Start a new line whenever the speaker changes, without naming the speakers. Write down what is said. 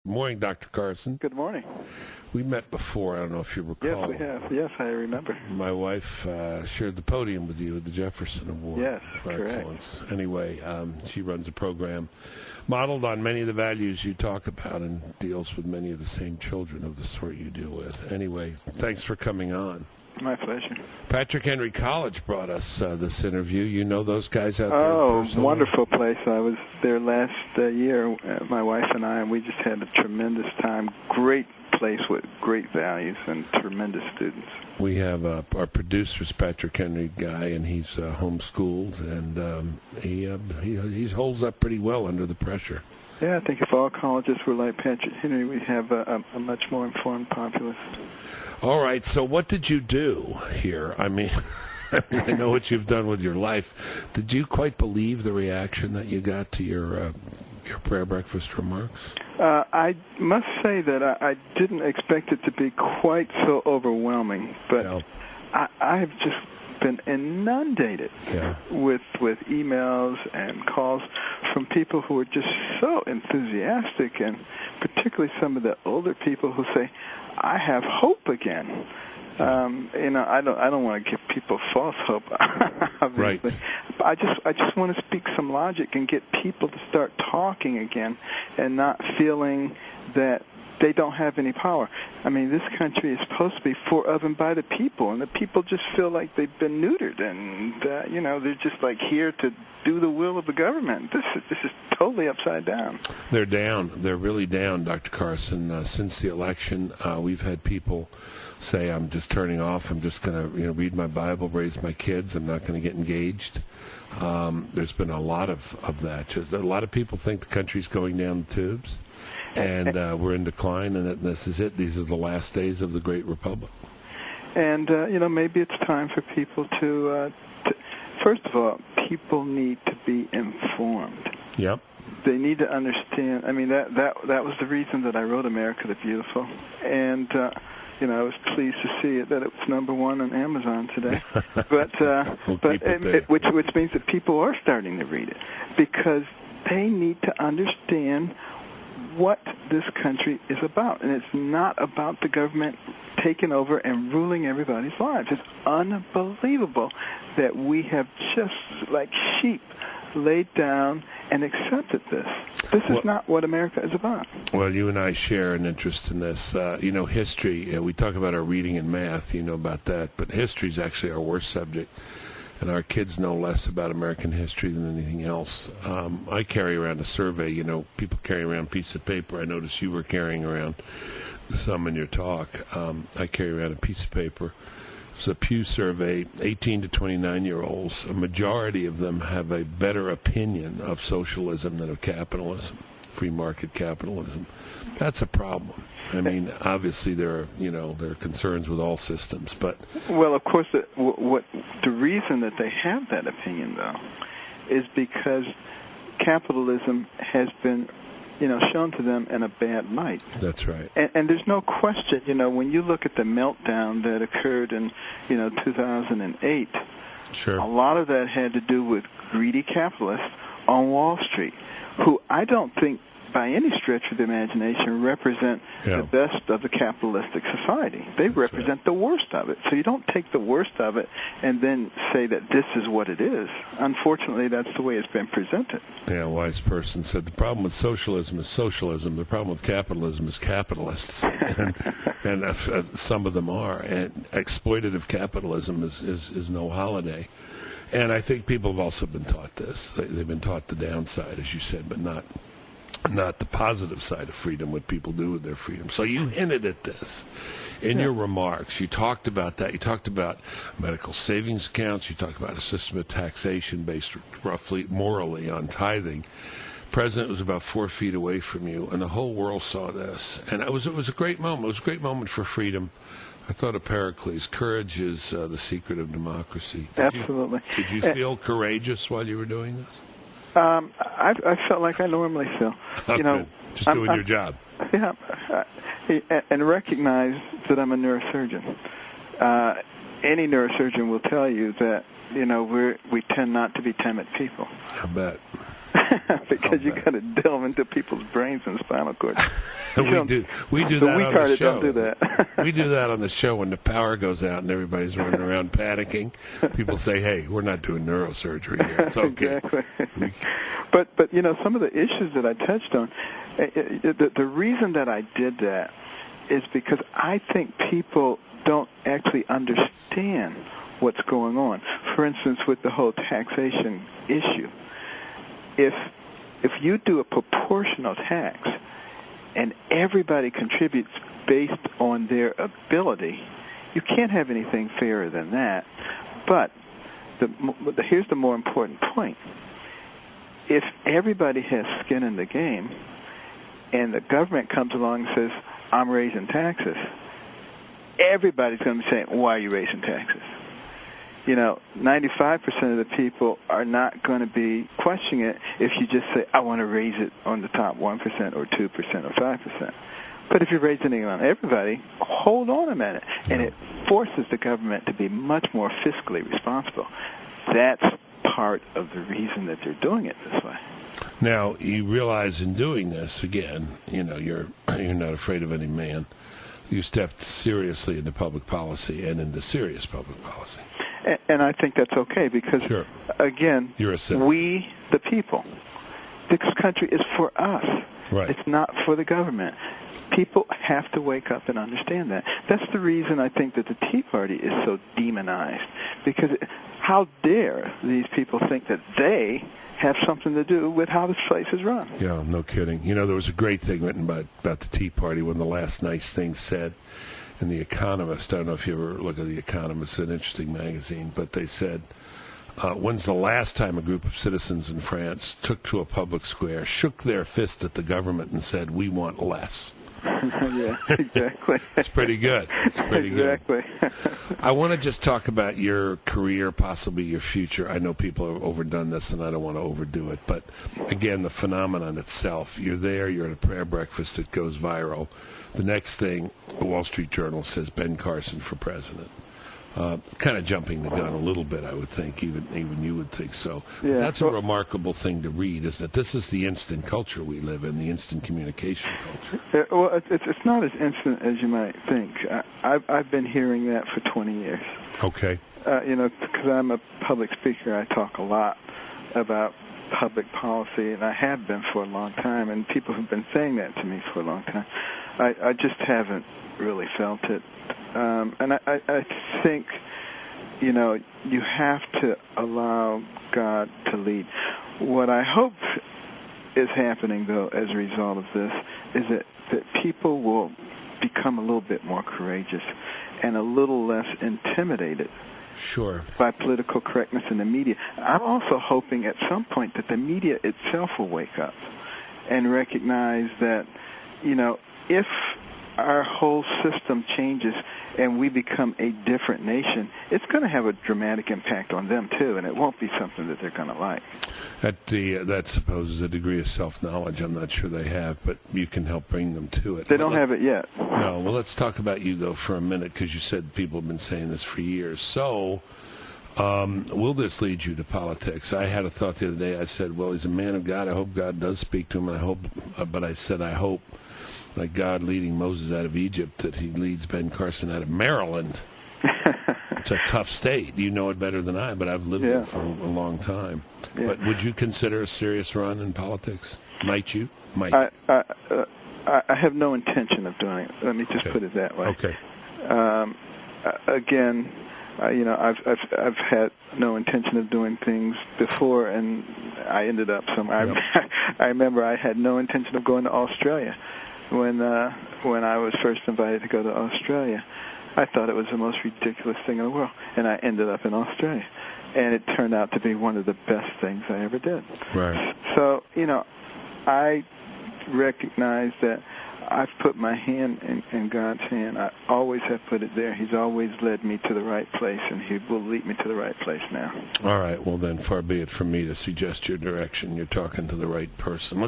Morning, Dr. Carson.
Good morning.
We met before. I don't know if you recall.
Yes, we have. Yes, I remember.
My wife shared the podium with you at the Jefferson Award for
correct.
Excellence. Anyway, she runs a program modeled on many of the values you talk about and deals with many of the same children of the sort you deal with. Anyway, thanks for coming on.
My pleasure.
Patrick Henry College brought us this interview. You know those guys out there?
Oh, wonderful place. I was there last year, my wife and I, and we just had a tremendous time. Great place with great values and tremendous students.
We have our producer's Patrick Henry guy, and he's homeschooled, and he holds up pretty well under the pressure.
Yeah, I think if all colleges were like Patrick Henry, we'd have a much more informed populace.
All right, so what did you do here? I mean, I know what you've done with your life. Did you quite believe the reaction that you got to your prayer breakfast remarks?
I must say that I didn't expect it to be quite so overwhelming, but yeah. I've just been inundated with emails and calls from people who are just so enthusiastic, and particularly some of the older people who say, I have hope again. I don't want to give people false hope, obviously.
Right.
I just want to speak some logic and get people to start talking again and not feeling that they don't have any power. I mean, this country is supposed to be for, of, and by the people, and the people just feel like they've been neutered, and they're just like here to do the will of the government. This is totally upside down.
They're down. They're really down, Dr. Carson. Since the election, we've had people say, I'm just turning off. I'm just going to read my Bible, raise my kids. I'm not going to get engaged. There's been a lot of that. Just a lot of people think the country's going down the tubes, and we're in decline, and this is it. These are the last days of the Great Republic. And,
maybe it's time for people to first of all, people need to be informed.
Yep.
They need to understand. I mean, that was the reason that I wrote America the Beautiful. And, I was pleased to see that it was #1 on Amazon today. Which means that people are starting to read it, because they need to understand what this country is about. And it's not about the government taking over and ruling everybody's lives. It's unbelievable that we have just like sheep laid down and accepted this. This is not what America is about.
Well, you and I share an interest in this. History, we talk about our reading and math, about that, but history is actually our worst subject, and our kids know less about American history than anything else. I carry around a survey. People carry around a piece of paper. I noticed you were carrying around some in your talk. I carry around a piece of paper. It's a Pew survey, 18 to 29-year-olds. A majority of them have a better opinion of socialism than of capitalism, free market capitalism. That's a problem. I mean, obviously there are concerns with all systems, but
well, of course, the reason that they have that opinion, though, is because capitalism has been shown to them in a bad light.
That's right.
And there's no question, when you look at the meltdown that occurred in, 2008,
sure,
a lot of that had to do with greedy capitalists on Wall Street, who I don't think by any stretch of the imagination represent the best of the capitalistic society. They represent the worst of it. So you don't take the worst of it and then say that this is what it is. Unfortunately, that's the way it's been presented.
Yeah, a wise person said the problem with socialism is socialism. The problem with capitalism is capitalists. and some of them are. And exploitative capitalism is no holiday. And I think people have also been taught this. They've been taught the downside, as you said, but not the positive side of freedom, what people do with their freedom. So you hinted at this in your remarks. You talked about that. You talked about medical savings accounts. You talked about a system of taxation based roughly morally on tithing. The president was about 4 feet away from you, and the whole world saw this. And it was a great moment. It was a great moment for freedom. I thought of Pericles. Courage is the secret of democracy.
Absolutely.
Did you feel courageous while you were doing this?
I felt like I normally feel.
Just doing your job.
Yeah, and recognize that I'm a neurosurgeon. Any neurosurgeon will tell you that we tend not to be timid people.
I bet.
because you got to delve into people's brains and spinal cords.
We do
the
that
weak
on the
hearted
show.
don't do that.
We do that on the show when the power goes out and everybody's running around panicking. People say, "Hey, we're not doing neurosurgery here. It's okay."
Exactly. But some of the issues that I touched on, the reason that I did that is because I think people don't actually understand what's going on. For instance, with the whole taxation issue, if you do a proportional tax and everybody contributes based on their ability, you can't have anything fairer than that. But here's the more important point. If everybody has skin in the game and the government comes along and says, I'm raising taxes, everybody's going to be saying, why are you raising taxes? 95% of the people are not going to be questioning it if you just say, I want to raise it on the top 1% or 2% or 5%. But if you're raising it on everybody, hold on a minute. And it forces the government to be much more fiscally responsible. That's part of the reason that they're doing it this way.
Now, you realize in doing this, again, you're not afraid of any man. You stepped seriously into public policy and into serious public policy.
And I think that's okay because, again,
you're a citizen.
We, the people, this country is for us.
Right.
It's not for the government. People have to wake up and understand that. That's the reason I think that the Tea Party is so demonized. Because how dare these people think that they have something to do with how this place is run?
Yeah, no kidding. There was a great thing written about the Tea Party, one of the last nice things said in The Economist. I don't know if you ever look at The Economist, it's an interesting magazine, but they said, when's the last time a group of citizens in France took to a public square, shook their fist at the government and said, we want less?
Yeah, exactly.
It's pretty good.
Exactly.
I want to just talk about your career, possibly your future. I know people have overdone this, and I don't want to overdo it. But, again, the phenomenon itself, you're there, you're at a prayer breakfast that goes viral. The next thing, the Wall Street Journal says Ben Carson for president. Kind of jumping the gun a little bit, I would think. Even you would think so.
Yeah.
That's a remarkable thing to read, isn't it? This is the instant culture we live in, the instant communication culture.
Yeah, well, it's not as instant as you might think. I've been hearing that for 20 years.
Okay.
Because I'm a public speaker, I talk a lot about public policy, and I have been for a long time, and people have been saying that to me for a long time. I just haven't really felt it. And I think, you have to allow God to lead. What I hope is happening, though, as a result of this, is that people will become a little bit more courageous and a little less intimidated by political correctness in the media. I'm also hoping at some point that the media itself will wake up and recognize that, if our whole system changes and we become a different nation, it's going to have a dramatic impact on them, too, and it won't be something that they're going to like.
That supposes a degree of self-knowledge I'm not sure they have, but you can help bring them to it.
They don't have it yet.
No. Well, let's talk about you, though, for a minute, because you said people have been saying this for years. So will this lead you to politics? I had a thought the other day. I said, well, he's a man of God. I hope God does speak to him, and I hope, like God leading Moses out of Egypt, that he leads Ben Carson out of Maryland. It's a tough state. You know it better than I, but I've lived there for a long time. Yeah. But would you consider a serious run in politics? Might you? Might.
I have no intention of doing it. Let me just put it that way.
Okay.
Again, I've had no intention of doing things before, and I ended up somewhere. Yep. I remember I had no intention of going to Australia. When I was first invited to go to Australia, I thought it was the most ridiculous thing in the world, and I ended up in Australia. And it turned out to be one of the best things I ever did.
Right.
So, I recognize that I've put my hand in God's hand. I always have put it there. He's always led me to the right place, and he will lead me to the right place now.
All right. Well, then, far be it from me to suggest your direction. You're talking to the right person.